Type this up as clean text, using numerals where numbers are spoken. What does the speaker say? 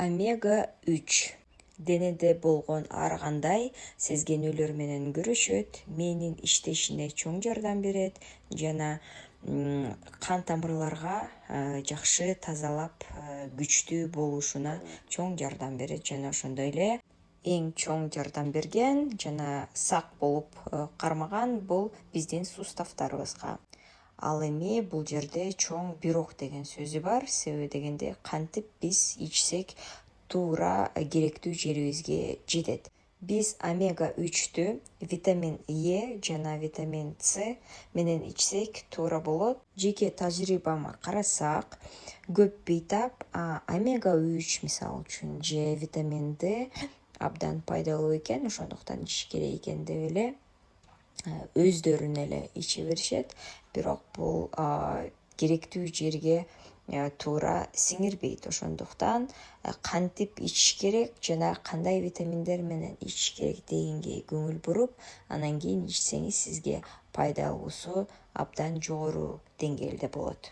омега 3 денеде болгон ар кандай сезгенүүлөр менен күрөшөт, мээнин иштешине чоң жардам берет жана кан тамырларга жакшы тазалап күчтүү болушуна чоң жардам берет жана ошондой эле эң чоң жардам берген жана сак болуп кармаган бул биздин суставтарыбызга. Ал эми бул жерде чоң бирок деген сөзү бар, себеби дегенде кантип биз ичсек туура керектүү жерибизге жетет. Биз омега 3тү витамин Е жана витамин С менен ичсек туура болот. Жеке тажрыйбама карасак, көп бейтап омега 3 мисалы үчүн же витамин Д абдан пайдалуу экен, ошондуктан ичиш керек экен деп эле өздөрүн эле иче беришет. Бирок бул керектүү жерге туура сиңирбейт. Ошондуктан кантип ичиш керек жана кандай витаминдер менен ичиш керек дегенге көңүл буруп, анан кийин ичсеңиз сизге пайдалуусу абдан жогору деңгээлде болот.